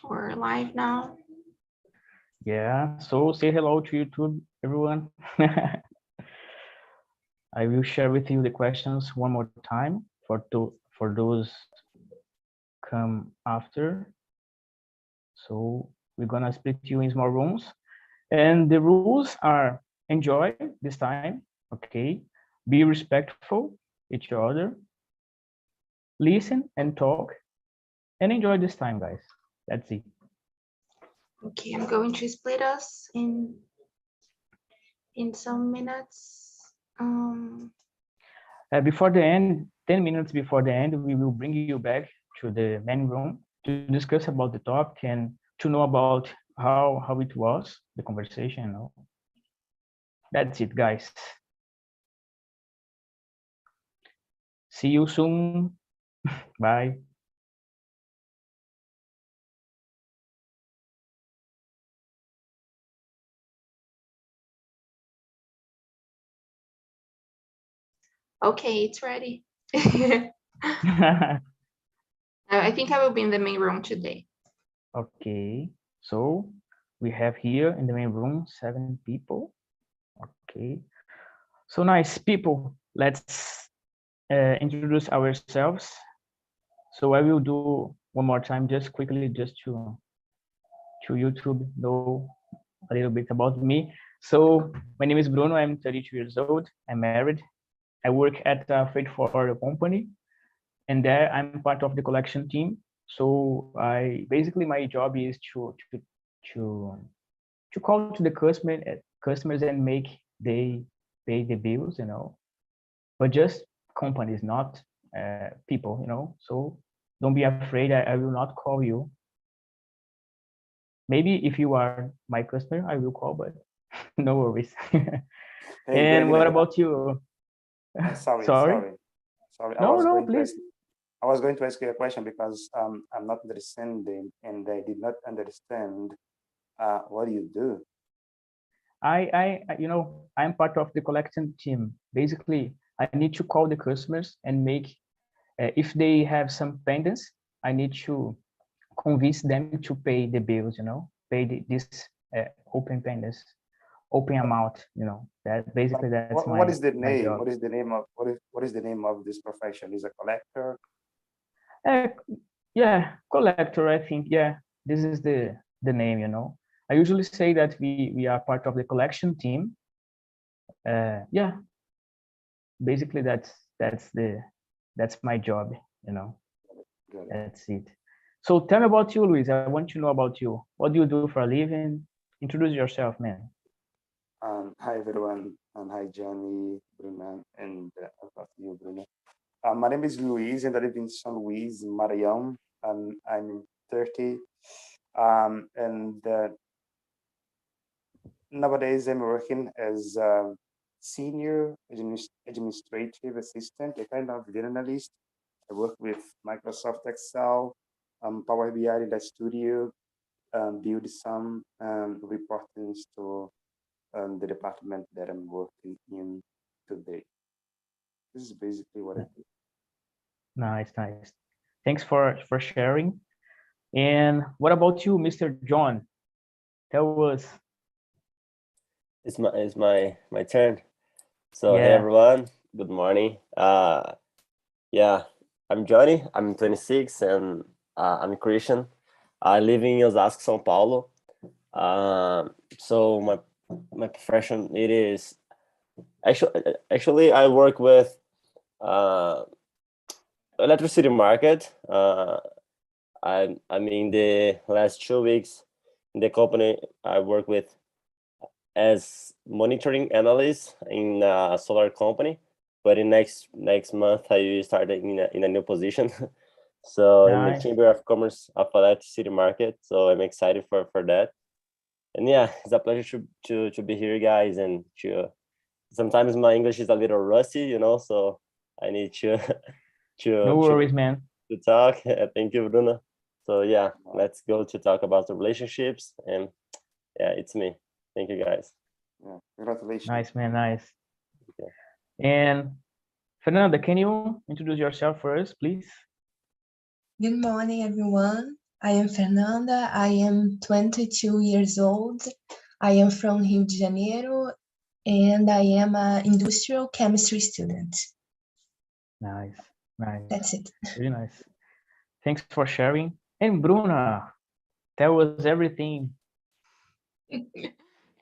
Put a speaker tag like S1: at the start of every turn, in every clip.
S1: We're live now.
S2: Yeah, so say hello to YouTube, everyone. I will share with you the questions one more time for those come after. So we're gonna split you in small rooms, and the rules are enjoy this time, okay? Be respectful each other, listen and talk, and enjoy this time, guys. That's it.
S1: Okay, I'm going to split us in some minutes.
S2: Before the end, 10 minutes before the end, we will bring you back to the main room to discuss about the topic and to know about how it was, the conversation, you know. That's it, guys. See you soon. Bye.
S1: Okay, it's ready. I think I will be in the main room today.
S2: Okay, so we have here in the main room 7 people. Okay, so nice people. Let's introduce ourselves. So I will do one more time, just quickly, just to YouTube know a little bit about me. So my name is Bruno. I'm 32 years old. I'm married. I work at a freight forwarder company, and there I'm part of the collection team. So I basically my job is to call to the customers and make they pay the bills, you know, but just companies, not people, you know. So don't be afraid. I will not call you. Maybe if you are my customer, I will call, but no worries. And what about you?
S3: Sorry.
S2: No, please.
S3: I was going to ask you a question because I'm not understanding, and I did not understand what do you do.
S2: You know, I'm part of the collection team. Basically, I need to call the customers and make, if they have some pendants, I need to convince them to pay the bills, you know, pay this open pendants, open amount, you know. That basically that's
S3: what is the
S2: my
S3: name?
S2: job.
S3: What is the name of what is the name of this profession? Is a collector?
S2: Yeah, collector. I think this is the name, you know. I usually say that we are part of the collection team. Yeah, basically that's my job, you know. That's it. So tell me about you, Luis. I want to know about you. What do you do for a living? Introduce yourself, man.
S3: Hi everyone, and hi Johnny, Bruno, and you, Bruno. My name is Luis, and I live in São Luís, Maranhão. I'm 30, and nowadays I'm working as a senior administrative assistant, a kind of data analyst. I work with Microsoft Excel, Power BI in the studio, build some reportings to the department that I'm working in today. This is basically what I do.
S2: Nice. Thanks for sharing. And what about you, Mr. John? Tell us.
S4: It's my turn. So hey everyone, good morning. Yeah, I'm Johnny. I'm 26 and I'm a Christian. I live in Osasco, São Paulo. So my profession it is actually I work with electricity market. I mean the last 2 weeks in the company I work with as monitoring analyst in a solar company, but in next month I will start in a new position. So in the Chamber of Commerce of Electricity Market. So I'm excited for that. And yeah, it's a pleasure to be here, guys. And sometimes my English is a little rusty, you know, so I need to
S2: no worries, man.
S4: To talk. Thank you, Bruno. So yeah, let's go to talk about the relationships. And yeah, it's me. Thank you, guys.
S3: Yeah, congratulations.
S2: Nice, man. Nice. Okay. And Fernanda, can you introduce yourself first, please?
S5: Good morning, everyone. I am Fernanda. I am 22 years old. I am from Rio de Janeiro, and I am an industrial chemistry student.
S2: Nice, nice,
S5: That's it.
S2: really nice. Thanks for sharing. And Bruna, tell us everything.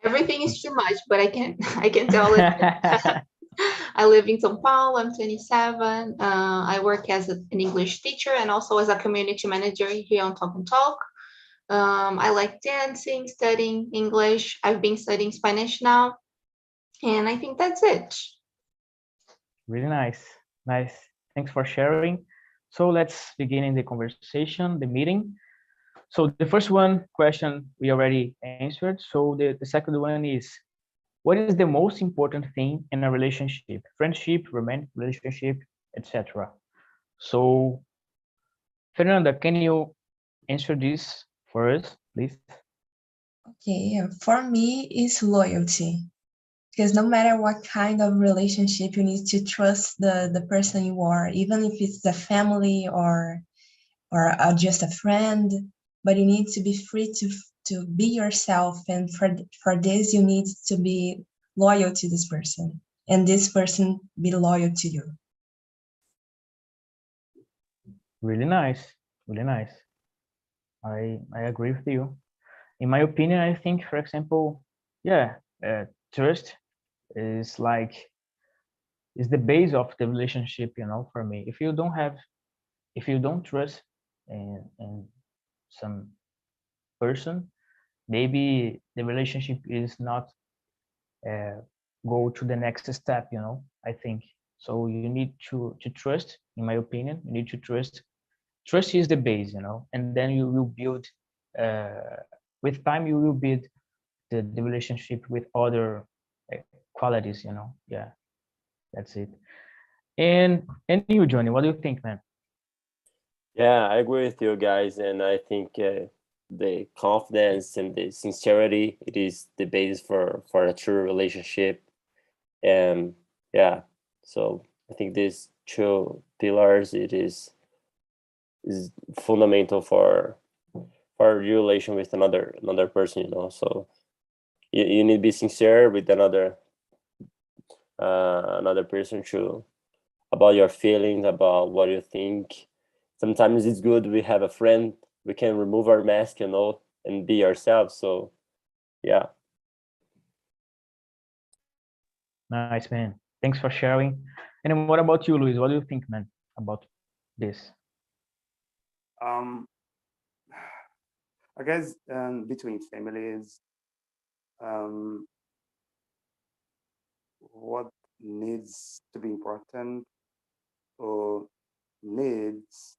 S1: Everything is too much, but I can I can tell it. I live in São Paulo. I'm 27. I work as an English teacher and also as a community manager here on Talk and Talk. I like dancing, studying English. I've been studying Spanish now, and I think that's it.
S2: Really nice, nice. Thanks for sharing. So let's begin in the conversation, the meeting. So the first one question we already answered. So the second one is, what is the most important thing in a relationship? Friendship, romantic relationship, etc. So Fernanda, can you answer this for us, please?
S5: Okay, for me, it's loyalty. Because no matter what kind of relationship, you need to trust the person you are, even if it's a family or just a friend. But you need to be free to be yourself, and for this, you need to be loyal to this person, and this person be loyal to you.
S2: Really nice, really nice. I agree with you. In my opinion, I think, for example, yeah, trust is the base of the relationship, you know, for me. If you don't trust in some person, maybe the relationship is not go to the next step, you know, I think. So you need to trust, in my opinion, you need to trust. Trust is the base, you know, and then you will build, with time, you will build the relationship with other qualities, you know. Yeah, that's it. And you, Johnny, what do you think, man?
S4: Yeah, I agree with you guys, and I think the confidence and the sincerity, it is the basis for a true relationship. And yeah, so I think these two pillars, it is fundamental for your relation with another person, you know. So you need to be sincere with another person to about your feelings, about what you think. Sometimes it's good we have a friend, we can remove our mask, you know, and be ourselves. So yeah.
S2: Nice, man. Thanks for sharing. And then what about you, Luis? What do you think, man, about this?
S3: I guess between families, what needs to be important or needs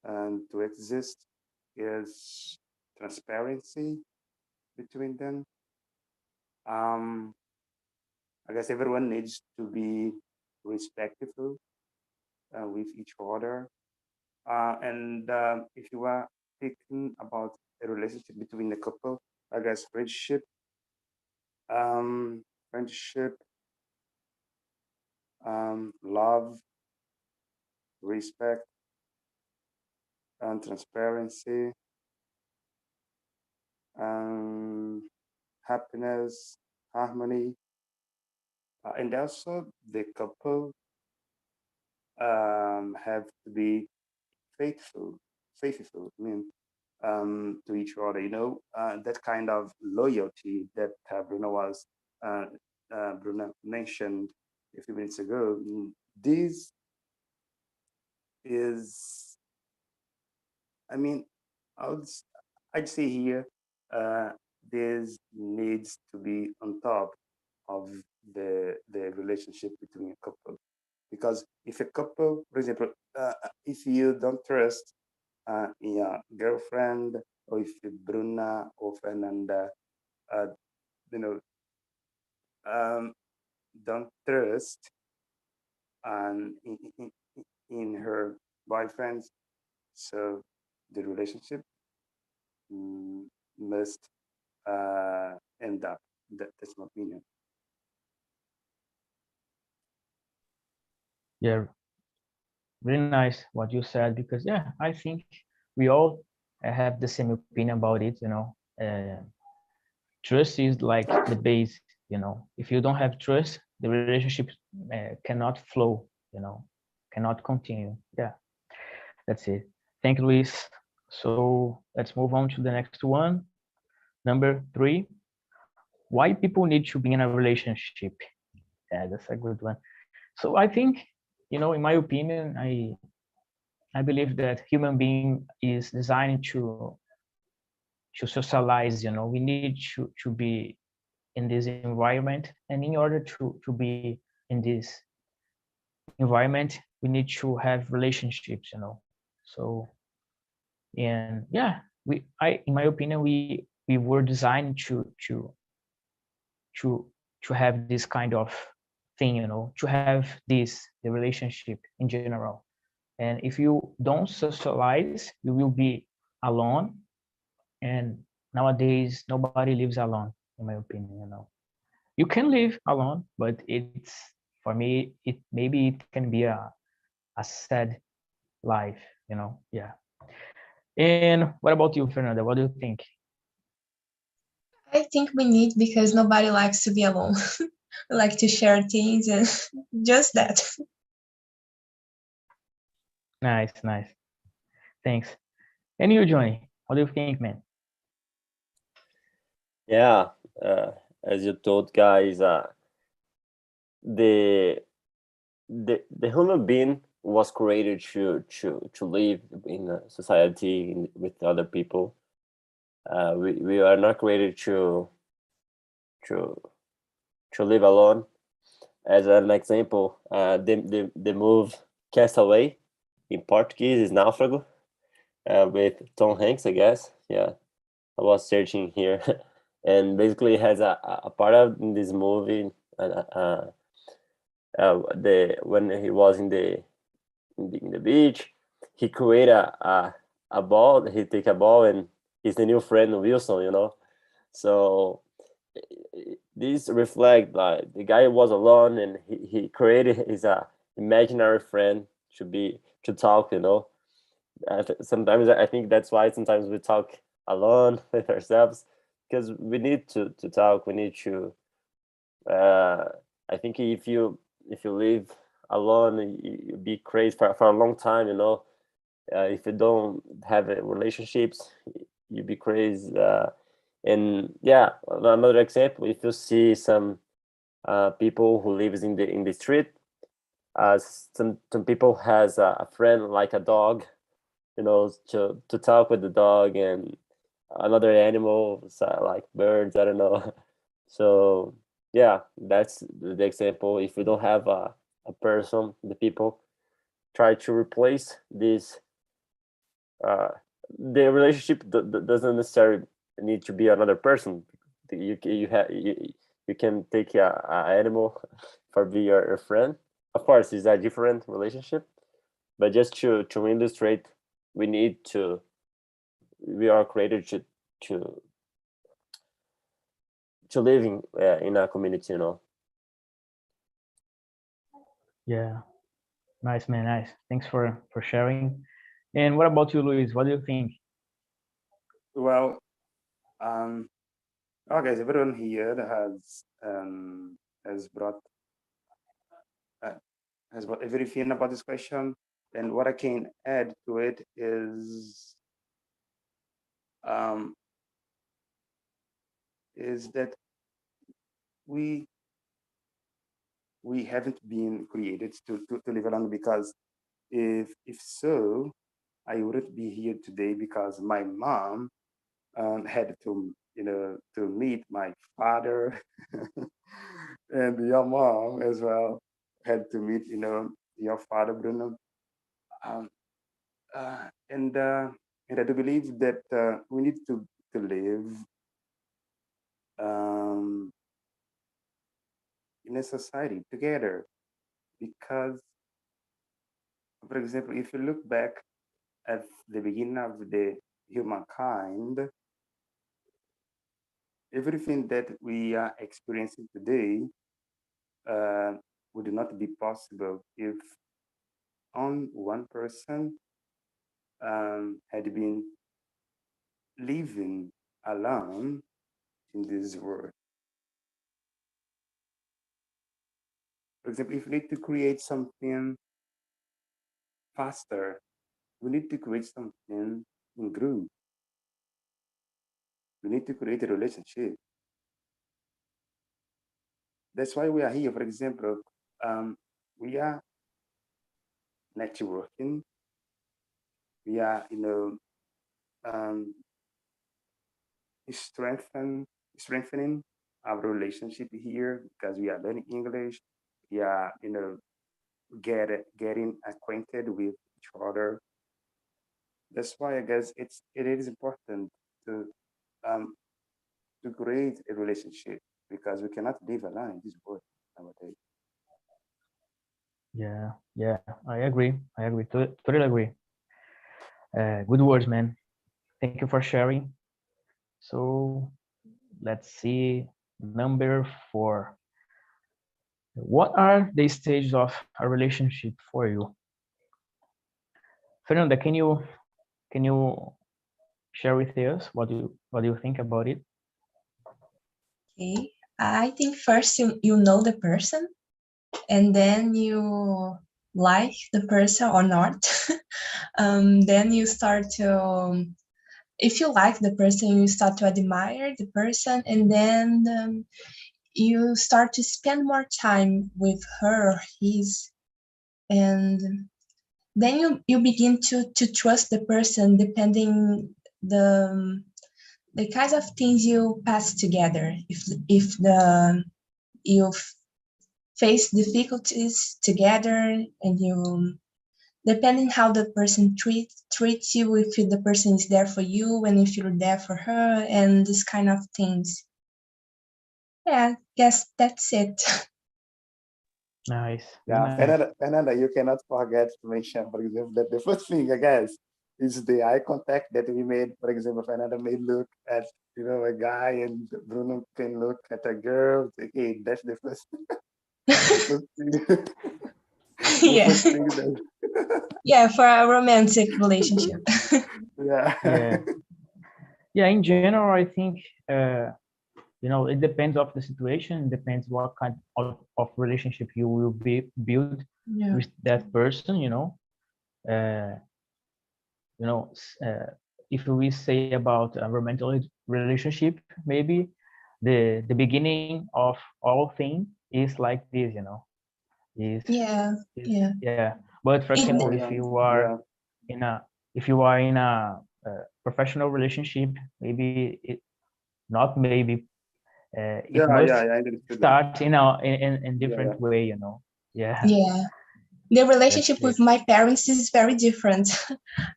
S3: to exist is transparency between them. I guess everyone needs to be respectful with each other. And if you are thinking about a relationship between a couple, I guess um, friendship, love, respect, and transparency, happiness, harmony, and also the couple have to be faithful, faithful. I mean, to each other. You know, that kind of loyalty that uh, Bruno mentioned a few minutes ago. This is, I mean, I would, I'd say here, this needs to be on top of the relationship between a couple. Because if a couple, for example, if you don't trust your girlfriend, or if Bruna or Fernanda, uh, you know, um, don't trust in her boyfriends, so the relationship must end up. That's my opinion.
S2: Yeah, really nice what you said, because yeah, I think we all I have the same opinion about it. Trust is like the base. If you don't have trust, the relationship cannot flow. Cannot continue. Yeah, that's it. Thank you, Luis. So let's move on to the next one. Number 3. Why people need to be in a relationship? Yeah, that's a good one. So I think, in my opinion, I believe that human being is designed to socialize. We need to be in this environment, and in order to be in this environment, we need to have relationships. So, and yeah, in my opinion, we were designed to have this kind of thing, to have the relationship in general. And if you don't socialize, you will be alone. And nowadays, nobody lives alone, in my opinion. You can live alone, but it's, for me, maybe it can be a sad life. Yeah. And what about you, Fernanda? What do you think?
S5: I think we need, because nobody likes to be alone. We like to share things and just that.
S2: Nice. Thanks. And you, Johnny, what do you think, man?
S4: Yeah, as you told, guys, the human being was created to live in a society with other people. We are not created to live alone. As an example, the move Castaway in Portuguese is Náufrago, with Tom Hanks, I guess. Yeah, I was searching here, and basically it has a part of this movie. When he was in the beach, he created a ball. He take a ball, and he's the new friend Wilson. So this reflect like the guy was alone, and he created his imaginary friend to talk. Sometimes I think that's why sometimes we talk alone with ourselves, because we need to talk. We need to. I think if you live alone, you be crazy for a long time. If you don't have relationships, you be crazy. And yeah, another example: if you see some people who lives in the street, some people has a friend like a dog, to talk with the dog, and another animal like birds. I don't know. So yeah, that's the example. If we don't have a person, the people try to replace this. The relationship doesn't necessarily need to be another person. You can take a animal for be your friend. Of course, it's a different relationship, but just to illustrate, we are created to living in a community.
S2: Yeah, nice, man. Nice. Thanks for sharing. And what about you, Luis? What do you think?
S3: Well, okay, so everyone here has brought everything about this question, and what I can add to it is that we haven't been created to live alone, because if so, I wouldn't be here today, because my mom had to meet my father, and your mom as well had to meet your father, Bruno. Um, and I do believe that we need to live um, in a society together, because, for example, if you look back at the beginning of the humankind, everything that we are experiencing today uh, would not be possible if on one person had been living alone in this world. For example, if we need to create something faster, we need to create something in group. We need to create a relationship. That's why we are here. For example, we are networking. We are, strengthening our relationship here because we are learning English. We are, getting acquainted with each other. That's why I guess it is important to um, create a relationship because we cannot live alone in this world nowadays.
S2: Yeah, I agree. Totally agree. Good words, man. Thank you for sharing. So let's see, number 4. What are the stages of a relationship for you? Fernanda, can you share with us what do you think about it?
S5: Okay. I think first you know the person, and then you like the person or not. Then you start to, if you like the person, you start to admire the person, and then you start to spend more time with her or his, and then you begin to trust the person depending the kinds of things you pass together. If you face difficulties together, and you, depending how the person treats you, if the person is there for you and if you're there for her, and this kind of things. Yeah, guess that's it.
S2: Nice.
S3: Yeah,
S2: Nice.
S3: Fernanda, you cannot forget to mention, for example, that the first thing, I guess, is the eye contact that we made. For example, Fernanda may look at, a guy, and Bruno can look at a girl. Okay, that's the first, the first thing. The
S5: Yeah.
S3: first thing that,
S5: Yeah, for a romantic relationship.
S2: Yeah. Yeah, in general, I think it depends of the situation, depends what kind of relationship you will build
S5: Yeah.
S2: with that person, if we say about a romantic relationship, maybe the beginning of all things is like this, is
S5: Yeah.
S2: yeah. But for example, if you are in a professional relationship, maybe not maybe it must
S3: I understood that.
S2: start in different way, yeah.
S5: The relationship
S2: That's
S5: with
S2: it.
S5: my parents is very different.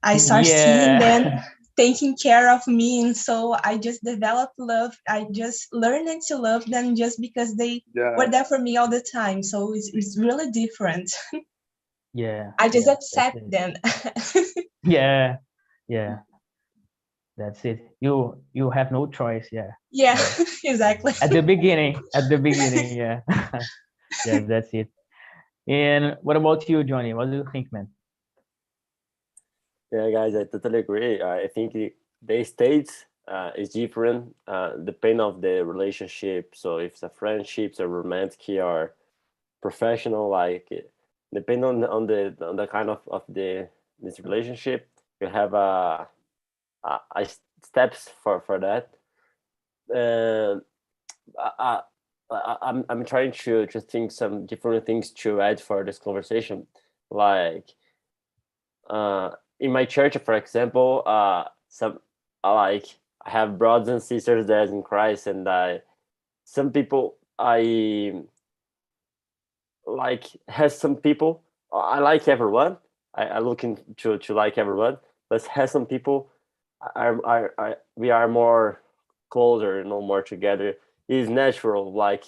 S5: I start seeing them
S2: Yeah.
S5: taking care of me, and so I just develop love. I just learned to love them just because they were there for me all the time. So it's really different.
S2: Yeah,
S5: I just
S2: that's
S5: accept
S2: it.
S5: them.
S2: Yeah, that's it. You have no choice. Yeah,
S5: Yeah, exactly.
S2: at the beginning, yeah. Yeah, that's it. And what about you, Johnny? What do you think, man?
S4: Yeah, guys, I totally agree. I think the stage is different depending of the relationship. So if it's a friendship, a romantic, or professional, like depending on the kind of this relationship, you have a steps for that. I'm trying to think some different things to add for this conversation, like in my church, for example, some like I have brothers and sisters that in Christ, and some people I like has some people I like everyone. I looking to like everyone, but has some people we are more closer, more together. It is natural, like,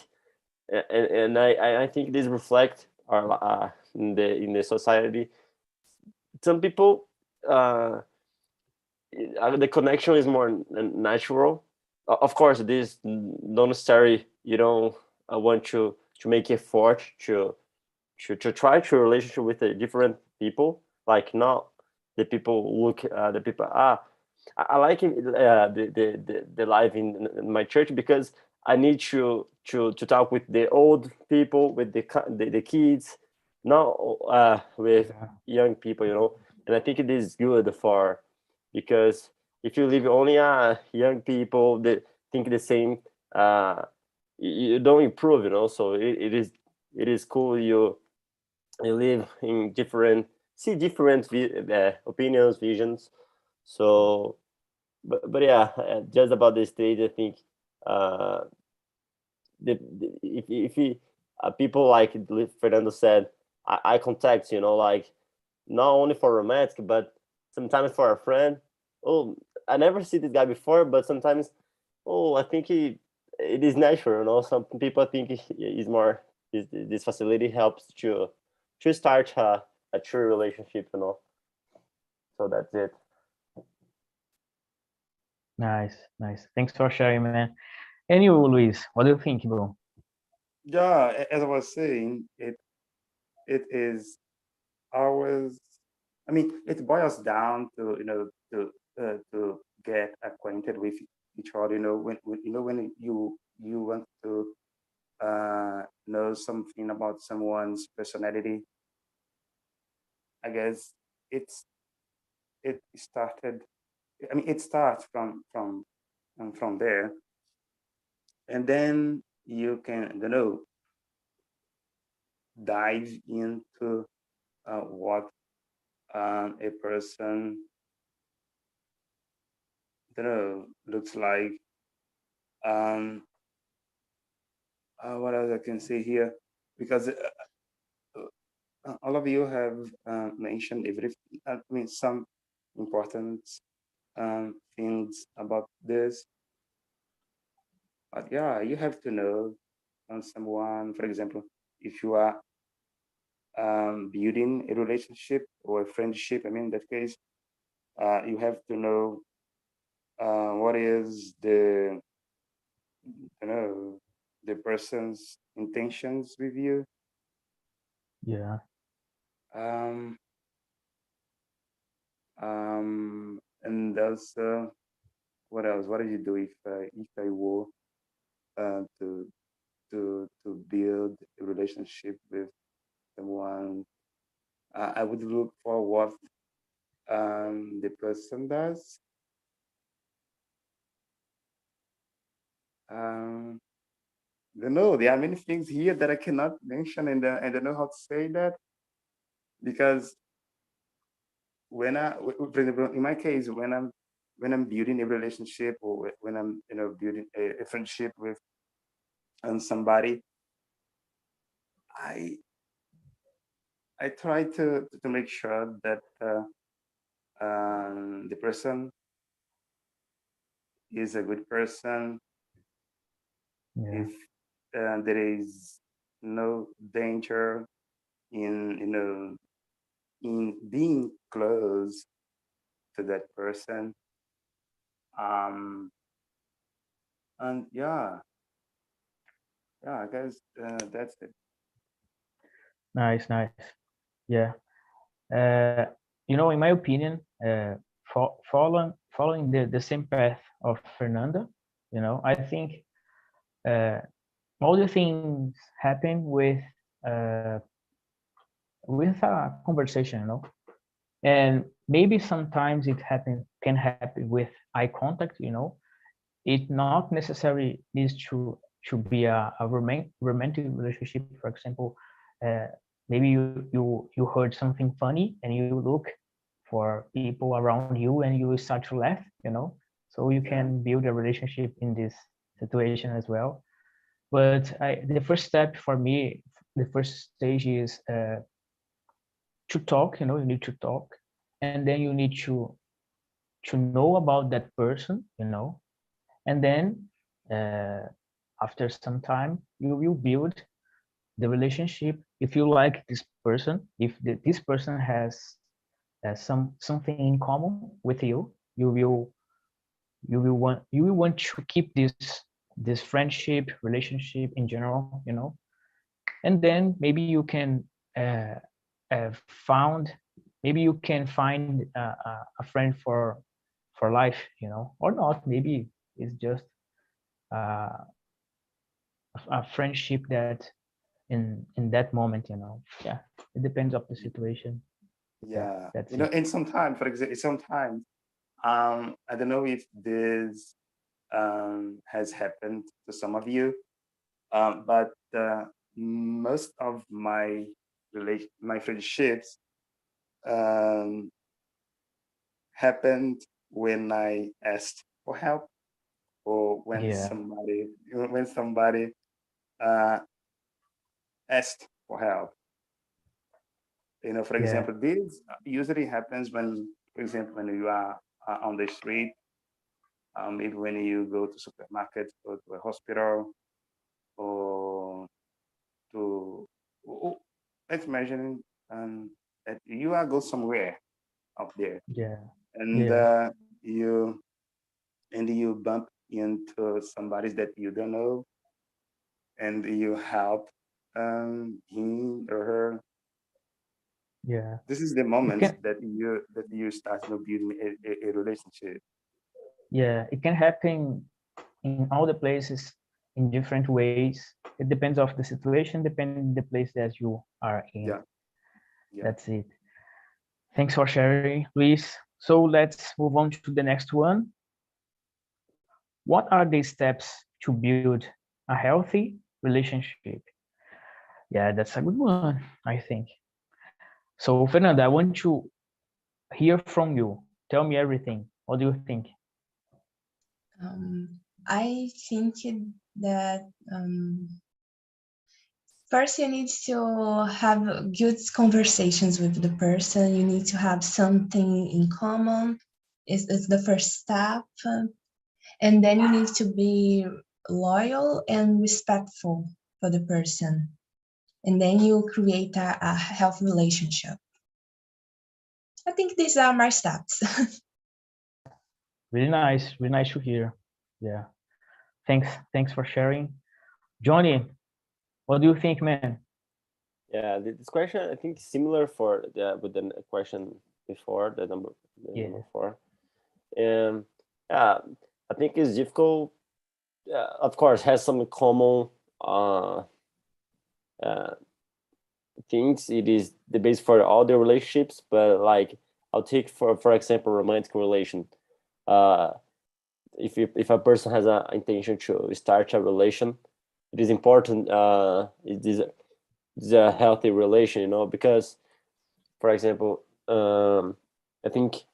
S4: and I think this reflect our in the society. Some people the connection is more natural. Of course, this not necessarily you don't want to make effort to try to relationship with the different people, like not the people look the people I like the life in my church because I need to talk with the old people, with the kids, not with
S2: Yeah.
S4: young people, you know. And I think it is good for, because if you leave only young people that think the same, you don't improve, you know. So it is cool you live in see different opinions, visions. So but yeah, just about the stage, I think uh, if people like Fernando said, eye contact, you know, like not only for romantic, but sometimes for a friend. Oh, I never see this guy before, but sometimes, oh, I think it is natural, you know. Some people think is more this facility helps to start a true relationship, you know. So that's it.
S2: Nice, nice. Thanks for sharing, man. And you, Luis, what do you think, bro?
S3: Yeah, as I was saying, it is always. I mean, it boils down to to get acquainted with each other. You know, when you want to know something about someone's personality. I guess it started. I mean, it starts from there, and then you can, dive into what a person, looks like. Um, what else I can say here? Because all of you have mentioned everything. I mean, some important things about this. But yeah, you have to know someone. For example, if you are building a relationship or a friendship, I mean, in that case, you have to know what is the person's intentions with you.
S2: Yeah.
S3: Um, and also, what else? What do you do if I were to build a relationship with someone? I would look for what the person does. Um, don't know. There are many things here that I cannot mention, and I don't know how to say that, because for example, in my case, when I'm building a relationship, or when I'm building a friendship with somebody, I I try to make sure that the person is a good person.
S2: Yeah.
S3: If there is no danger in in being close to that person, and yeah, I guess that's it.
S2: Nice, nice. Yeah. In my opinion, following the same path of Fernanda, I think all the things happen with a conversation, and maybe sometimes can happen with eye contact. It not necessarily needs to be a romantic relationship. For example, uh, maybe you heard something funny and you look for people around you and you start to laugh. So you
S3: Yeah.
S2: can build a relationship in this situation as well. But the first step for me, the first stage is to talk. You need to talk, and then you need to know about that person. And then after some time you will build the relationship. If you like this person, if this person has something in common with you, you will want to keep this friendship relationship in general. And then maybe you can uh, found maybe you can find a friend for life, you know, or not. Maybe it's just a friendship that in that moment, you know. Yeah, it depends of the situation.
S3: Yeah,
S2: that's
S3: you know,
S2: it.
S3: and sometimes, for example, sometimes, I don't know if this has happened to some of you, but most of my friendships happened when I asked for help, or when
S2: Yeah,
S3: somebody uh, asked for help. You know, for
S2: yeah,
S3: example, this usually happens when, for example, when you are on the street, maybe when you go to supermarket or to a hospital, or to, oh, let's imagine that you are go somewhere out there,
S2: yeah,
S3: and
S2: yeah,
S3: you bump into somebody that you don't know, and you help him or her.
S2: yeah.
S3: This is the
S2: It
S3: moment
S2: can,
S3: that you start, you know, building a relationship.
S2: yeah, it can happen in all the places in different ways. It depends of the situation, depending the place that you are in.
S3: Yeah, yeah.
S2: That's it. Thanks for sharing, Luis. So let's move on to the next one. What are the steps to build a healthy relationship? Yeah, that's a good one, I think. So, Fernanda, I want to hear from you. Tell me everything. What do you think?
S5: I think that first you need to have good conversations with the person. You need to have something in common. It's the first step. And then you need to be loyal and respectful for the person. And then you create a healthy relationship. I think these are my steps.
S2: Really nice to hear. Yeah. Thanks for sharing. Johnny, what do you think, man?
S4: Yeah, this question I think is similar for with the question before, number
S2: Yeah.
S4: 4. Yeah, I think it's difficult. Of course, has some common things. It is the base for all the relationships, but like I'll take for example romantic relation. If a person has an intention to start a relation, it is important. It is a healthy relation, you know, because for example, I think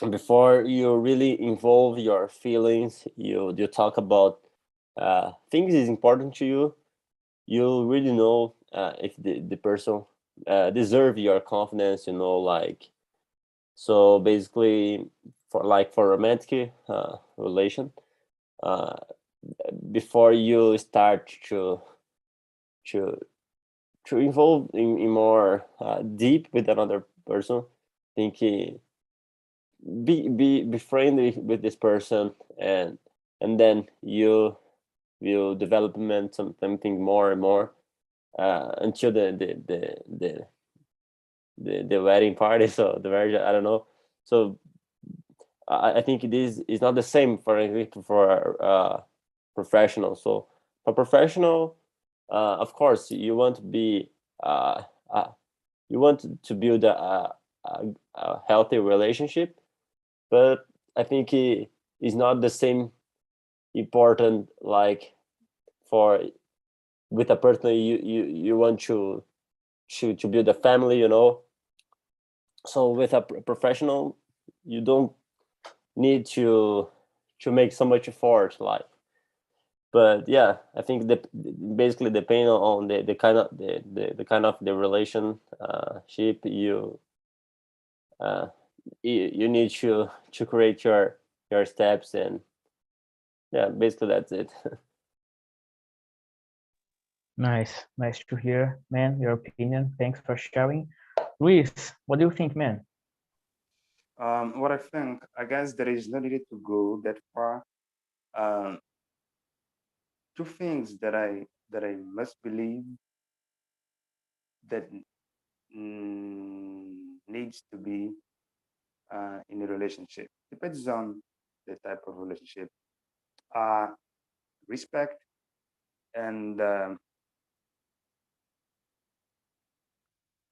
S4: before you really involve your feelings, you talk about things is important to you. You really know if the person deserve your confidence, you know, like. So basically, for romantic relation, uh, before you start to involve in more deep with another person, think be friendly with this person, and then you will development something more and more until the wedding party. So the marriage, I don't know. So I think it is not the same for professional. So for professional, of course you want to be you want to build a healthy relationship, but I think it is not the same important like for with a person you want to build a family, you know. So with a professional, you don't need to make so much effort, like. But yeah, I think that basically depending on the kind of the kind of the relationship you need to create your steps, and yeah, basically that's it.
S2: Nice to hear, man, your opinion. Thanks for sharing. Luis, what do you think, man?
S3: What I think, I guess there is no need to go that far. Um, Two things that I must believe that needs to be in a relationship. Depends on the type of relationship. Respect and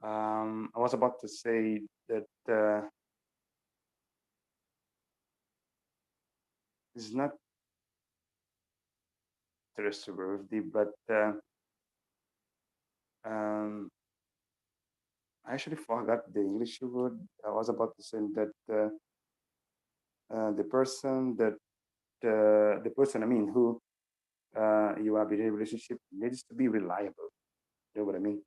S3: I was about to say that it's not trustworthy, but I actually forgot the English word. I was about to say that the person I mean who you are in a relationship needs to be reliable. You know what I mean?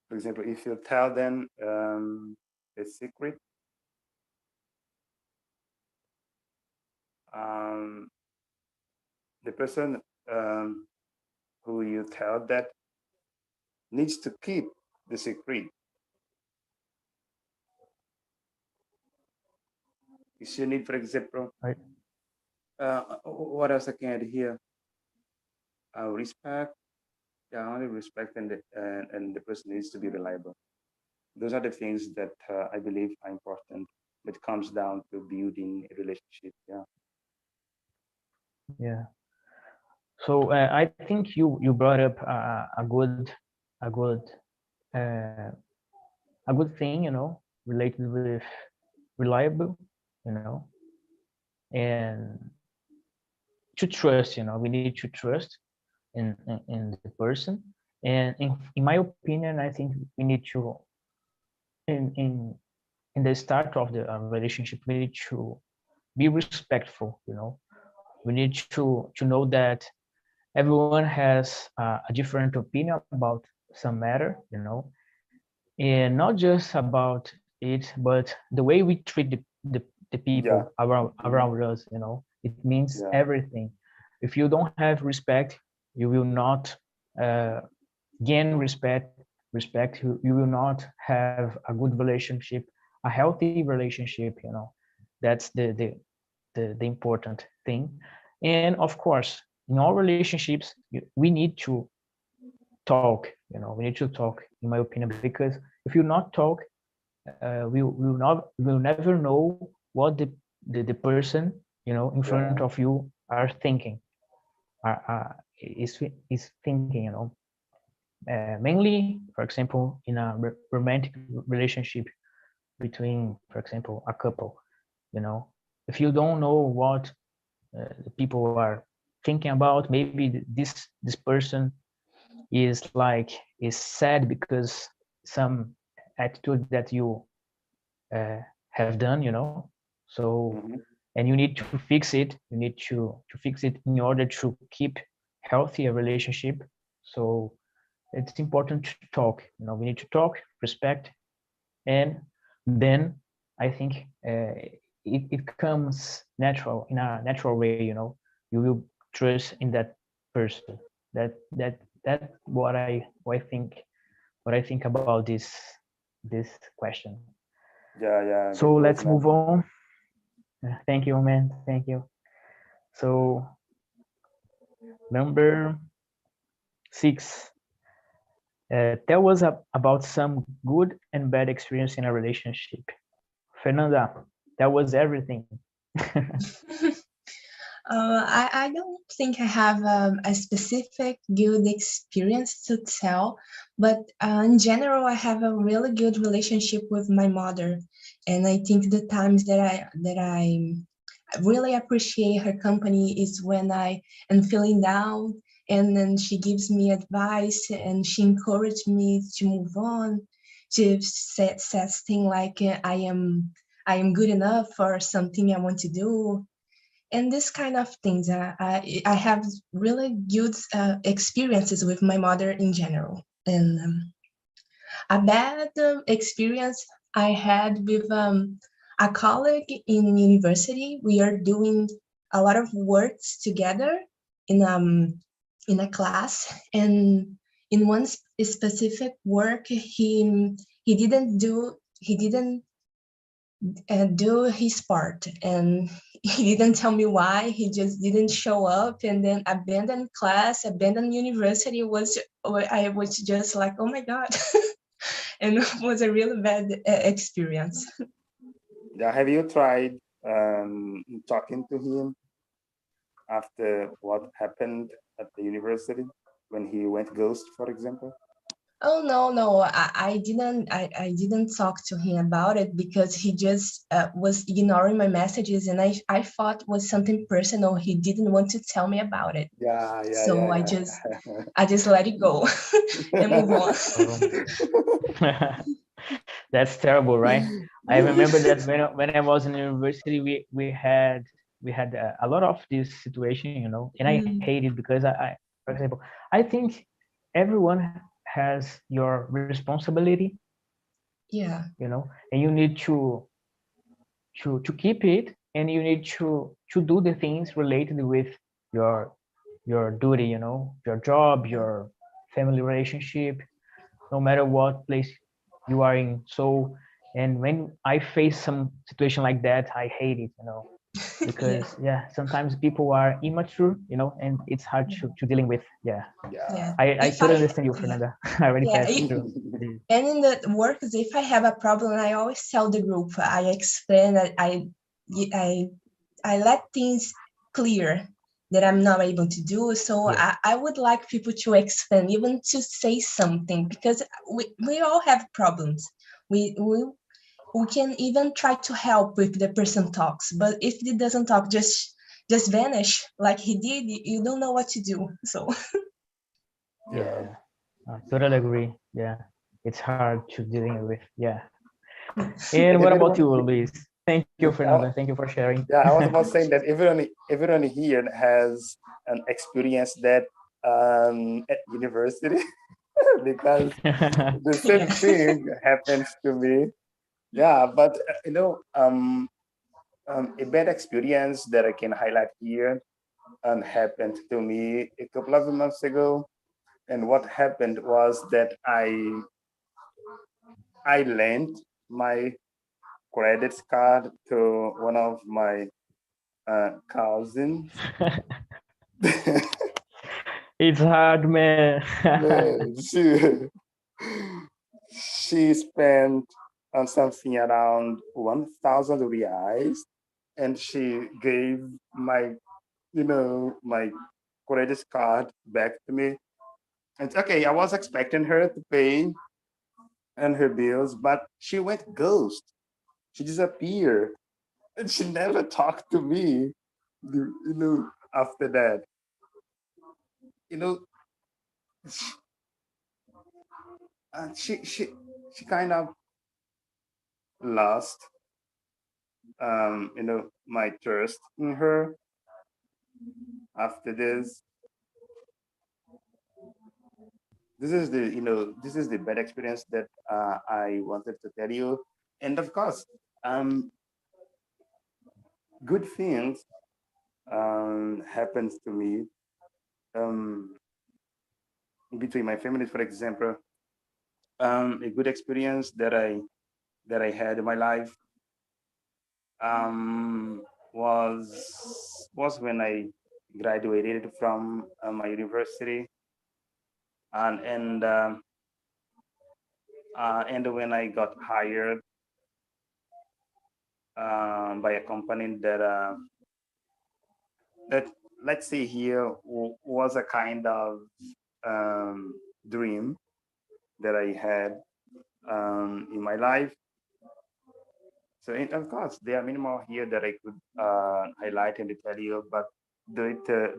S3: For example, if you tell them a secret, the person who you tell that needs to keep the secret. You need, for example,
S2: Right.
S3: What else I can add here? Respect, only respect, and the person needs to be reliable. Those are the things that I believe are important. It comes down to building a relationship. Yeah.
S2: Yeah. So I think you brought up a good thing, related with reliable, and to trust. We need to trust in the person, and in my opinion, I think we need to in the start of the relationship, we need to be respectful. We need to know that everyone has a different opinion about some matter, and not just about it, but the way we treat the people around us. It means everything. If you don't have respect, you will not gain respect. You will not have a good relationship, a healthy relationship. That's the important thing. And of course, in all relationships, we need to talk. We need to talk, in my opinion, because if you not talk, we'll never know what the person in front of you are thinking, is thinking. Mainly, for example, in a romantic relationship between, for example, a couple. If you don't know what the people are thinking about, maybe this person is sad because some attitude that you have done, so and you need to fix it. You need to fix it in order to keep healthy a relationship. So it's important to talk. We need to talk, respect, and then I think it comes natural, in a natural way. You will trust in that person. That what I think about this question.
S3: Yeah.
S2: So let's move on. Thank you, man. Thank you. So number 6. Tell us about some good and bad experience in a relationship. Fernanda, that was everything.
S5: I don't think I have a specific good experience to tell, but in general, I have a really good relationship with my mother, and I think the times that I really appreciate her company is when I am feeling down, and then she gives me advice and she encouraged me to move on. She says things like I am good enough for something I want to do, and this kind of things. I have really good experiences with my mother in general. And a bad experience I had with a colleague in university. We are doing a lot of works together in a class, and in one specific work, he didn't do his part, and he didn't tell me why. He just didn't show up, and then abandoned class, abandoned university. I was just like, oh my god. and it was a really bad experience.
S3: Yeah, have you tried talking to him after what happened at the university when he went ghost, for example?
S5: Oh no, I didn't talk to him about it because he just was ignoring my messages, and I thought it was something personal. He didn't want to tell me about it.
S3: Yeah.
S5: So I just let it go and move on.
S2: That's terrible, right? I remember that when I was in university, we had a lot of this situation, you know, and I hate it because for example, I think everyone has your responsibility,
S5: Yeah.
S2: you know, and you need to keep it, and you need to do the things related with your duty, you know, your job, your family relationship, no matter what place you are in. So, and when I face some situation like that, I hate it, you know, because sometimes people are immature, you know, and it's hard to dealing with.
S5: Yeah.
S2: I totally understand you, Fernanda. I already passed through.
S5: And in the works, if I have a problem, I always tell the group. I explain that I let things clear that I'm not able to do. So I would like people to explain, even to say something, because we all have problems. We can even try to help if the person talks, but if he doesn't talk, just vanish like he did, you don't know what to do. So
S2: I totally agree. Yeah, it's hard to dealing with. Yeah. And what about you, Luis? Thank you, Fernanda. Thank you for sharing.
S3: Yeah, I was about saying that everyone here has an experience that at university because the same thing happens to me. Yeah, but you know, a bad experience that I can highlight here happened to me a couple of months ago. And what happened was that I lent my credit card to one of my cousins.
S2: It's hard, man.
S3: Man, she spent on something around 1,000 reais, and she gave my my credit card back to me. It's okay. I was expecting her to pay and her bills, but she went ghost. She disappeared, and she never talked to me. After that, you know, she kind of lost, my trust in her. After this is the bad experience that I wanted to tell you, and of course, good things happens to me between my families. For example, a good experience that I had in my life was when I graduated from my university, and when I got hired by a company that let's say here was a kind of dream that I had in my life. So, of course, there are many more here that I could highlight and tell you, but do it to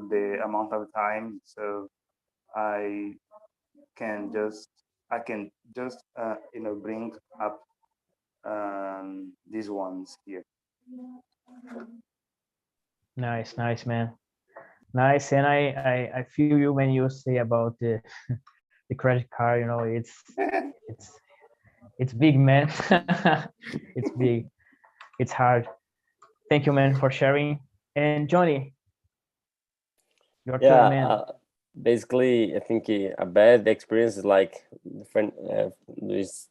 S3: the amount of time. So I can just bring up these ones here.
S2: Nice, man. Nice, and I feel you when you say about the the credit card. You know, it's big, man. It's big. It's hard. Thank you, man, for sharing. And Johnny, your turn, man.
S4: Basically, I think a bad experience is like the friend Luis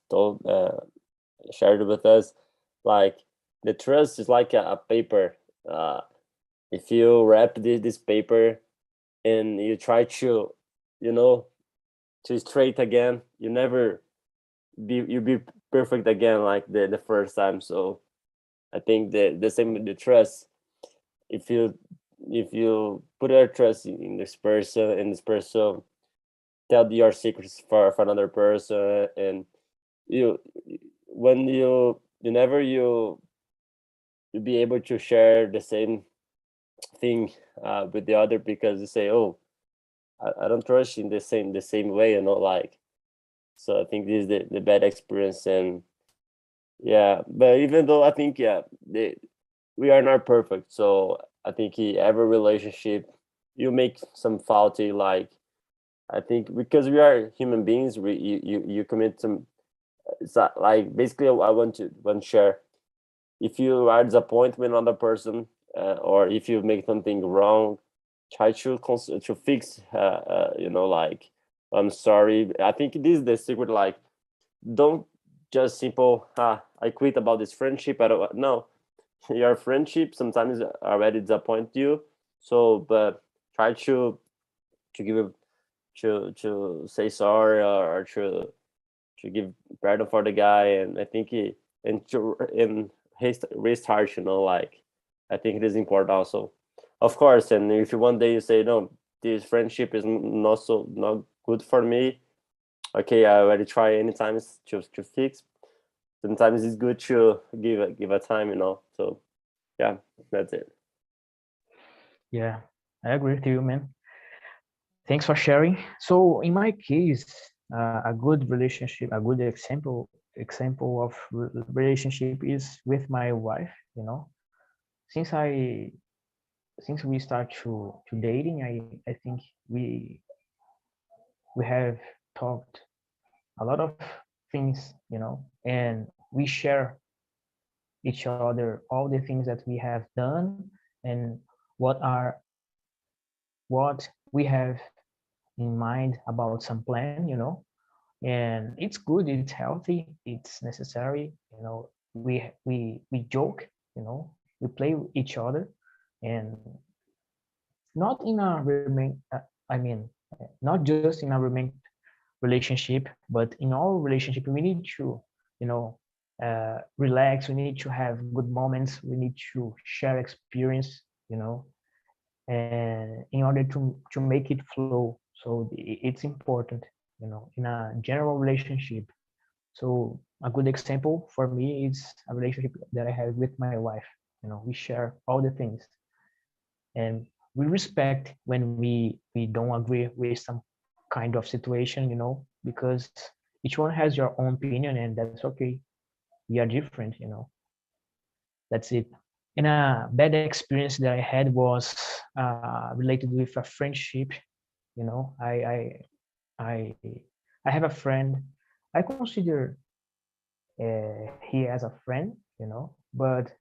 S4: shared with us. Like the trust is like a paper. If you wrap this paper and you try to, to straight again, you never you be perfect again like the first time. So I think the same with the trust. If you put your trust in this person, and this person tell your secrets for another person, and you when you never you be able to share the same thing with the other, because you say, oh, I don't trust you in the same way, like. So I think this is the bad experience. And yeah, but even though I think, yeah, we are not perfect, so I think every relationship you make some faulty, like, I think because we are human beings, you commit some. It's like basically I want to share, if you are disappointed with another person, or if you make something wrong, try to fix, like, I'm sorry. I think this is the secret, like, don't just simple, I quit about this friendship, I don't no. Your friendship sometimes already disappoint you, so but try to give to say sorry, or to give pardon for the guy. And I think and restart, like, I think it is important also, of course. And if you one day you say, no, this friendship is not good for me, okay, I already try anytime to fix. Sometimes it's good to give a time, so yeah, that's it.
S2: Yeah, I agree with you, man. Thanks for sharing. So in my case, a good relationship, a good example of relationship is with my wife. Since I since we start to dating, I think we have talked a lot of things, and we share each other all the things that we have done, and what we have in mind about some plan. And it's good, it's healthy, it's necessary. We joke, we play with each other, and not in a remain I mean not just in a remain relationship, but in all relationship we need to, relax, we need to have good moments, we need to share experience, and in order to make it flow. So it's important, in a general relationship. So a good example for me is a relationship that I have with my wife. We share all the things, and we respect when we don't agree with some kind of situation, because each one has your own opinion, and that's okay. We are different. That's it. And a bad experience that I had was related with a friendship. You know, I I have a friend. I consider he as a friend, but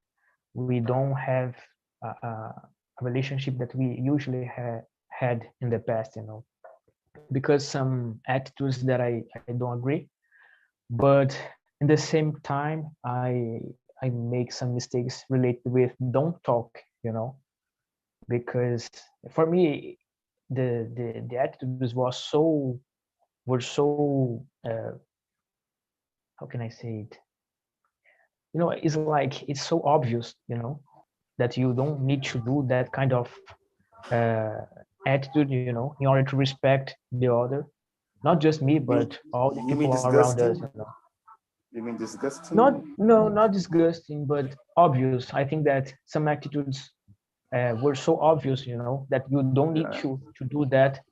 S2: we don't have a relationship that we usually had in the past, because some attitudes that I don't agree. But in the same time, I make some mistakes related with don't talk, because for me the attitudes were so how can I say it? It's like it's so obvious, that you don't need to do that kind of uh, attitude, in order to respect the other, not just me, but all the
S3: You mean
S2: people around us,
S3: disgusting? You mean disgusting?
S2: not disgusting, but obvious. I think that some attitudes were so obvious, that you don't need
S3: Yeah.
S2: to do that,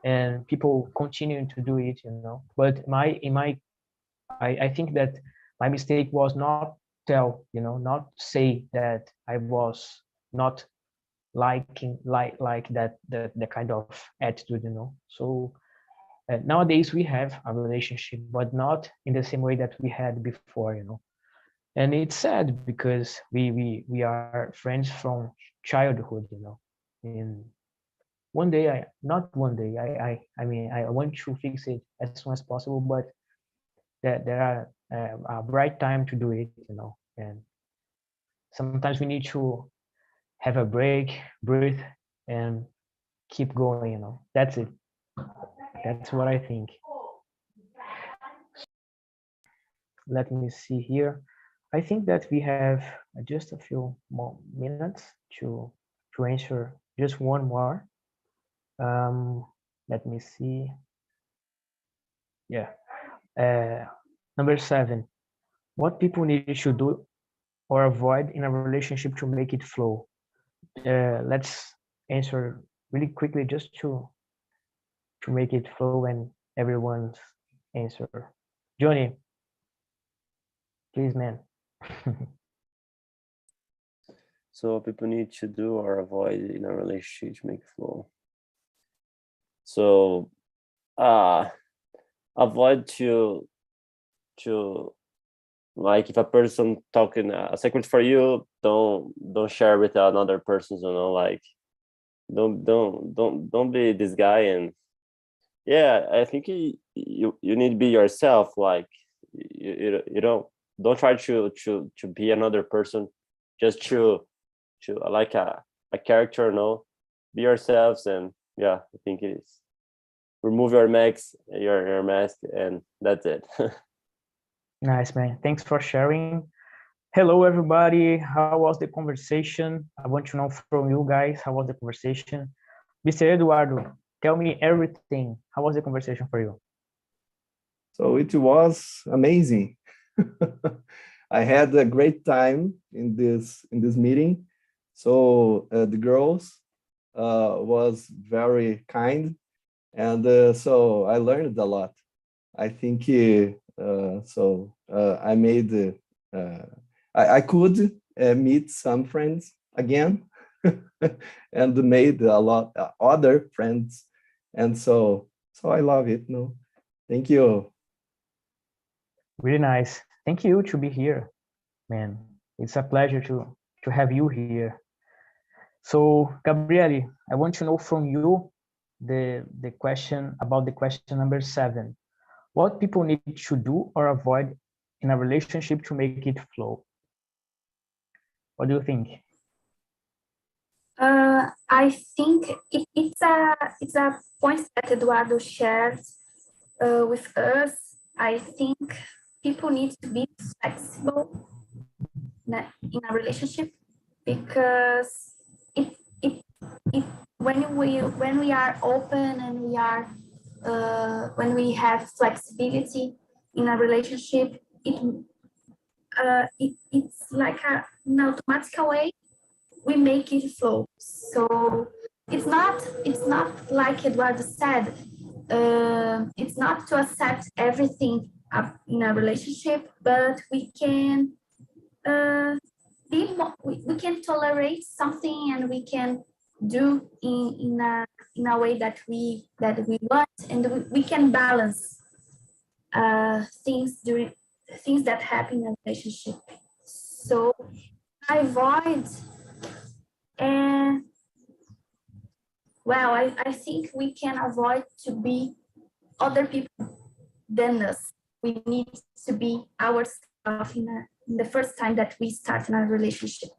S2: and people continue to do it, but I think that my mistake was not not say that I was not liking like that the kind of attitude, so nowadays we have a relationship, but not in the same way that we had before, and it's sad because we are friends from childhood, and one day not one day, I mean I want to fix it as soon as possible, but there are a bright time to do it, and sometimes we need to have a break, breathe, and keep going, that's it. That's what I think. let me see here. I think that we have just a few more minutes to answer just one more. Let me see. Yeah. Number 7. What people need to do or avoid in a relationship to make it flow? Let's answer really quickly just to make it flow and everyone's answer. Johnny, please, man.
S4: So what people need to do or avoid in a relationship to make it flow. So avoid to like if a person talking a secret for you, don't share with another person, like don't be this guy. And yeah, I think you need to be yourself. Like you don't try to be another person just to like a character. No, be yourselves. And yeah, I think it is remove your mask, and that's it.
S2: Nice, man. Thanks for sharing. Hello, everybody. How was the conversation? I want to know from you guys, how was the conversation? Mr. Eduardo, tell me everything. How was the conversation for you?
S6: So it was amazing. I had a great time in this meeting. So the girls was very kind, and so I learned a lot. I think I made I could meet some friends again and made a lot other friends, and so I love it. No, thank you.
S2: Really nice. Thank you to be here, man. It's a pleasure to have you here. So, Gabriele, I want to know from you the question about the question number 7. What people need to do or avoid in a relationship to make it flow? What do you think?
S7: I think it's a point that Eduardo shared with us. I think people need to be flexible in a relationship, because when we are open and we are when we have flexibility in a relationship, it's like an automatic way we make it flow. So it's not like Eduardo said. It's not to accept everything in a relationship, but we can we can tolerate something, and we can do in a way that we want, and we can balance things that happen in a relationship. So I avoid, and well, I think we can avoid to be other people than us. We need to be ourselves in the first time that we start in a relationship.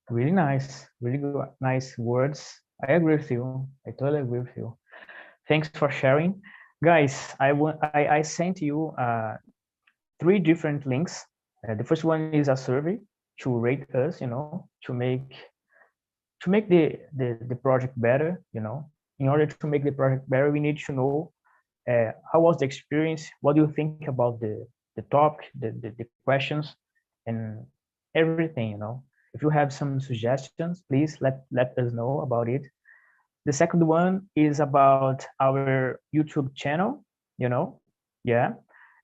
S2: Really nice, really good, nice words. I agree with you. I totally agree with you. Thanks for sharing, guys. I sent you 3 different links. The first one is a survey to rate us, to make the project better. In order to make the project better, we need to know how was the experience, what do you think about the topic, the questions, and everything. If you have some suggestions, please let us know about it. The second one is about our YouTube channel, yeah.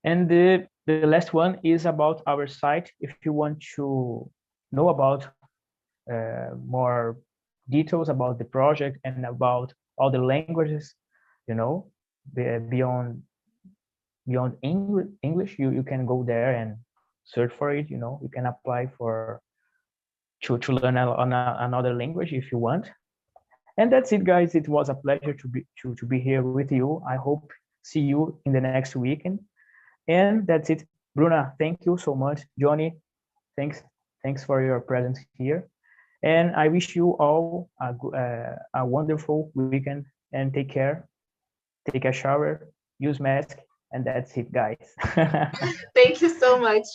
S2: And the last one is about our site. If you want to know about more details about the project and about all the languages, beyond English, you can go there and search for it. You can apply to learn another language if you want. And that's it, guys. It was a pleasure to be here with you. I hope see you in the next weekend. And that's it. Bruna, thank you so much. Johnny, thanks for your presence here. And I wish you all a wonderful weekend, and take care. Take a shower, use mask, And that's it, guys.
S1: Thank you so much.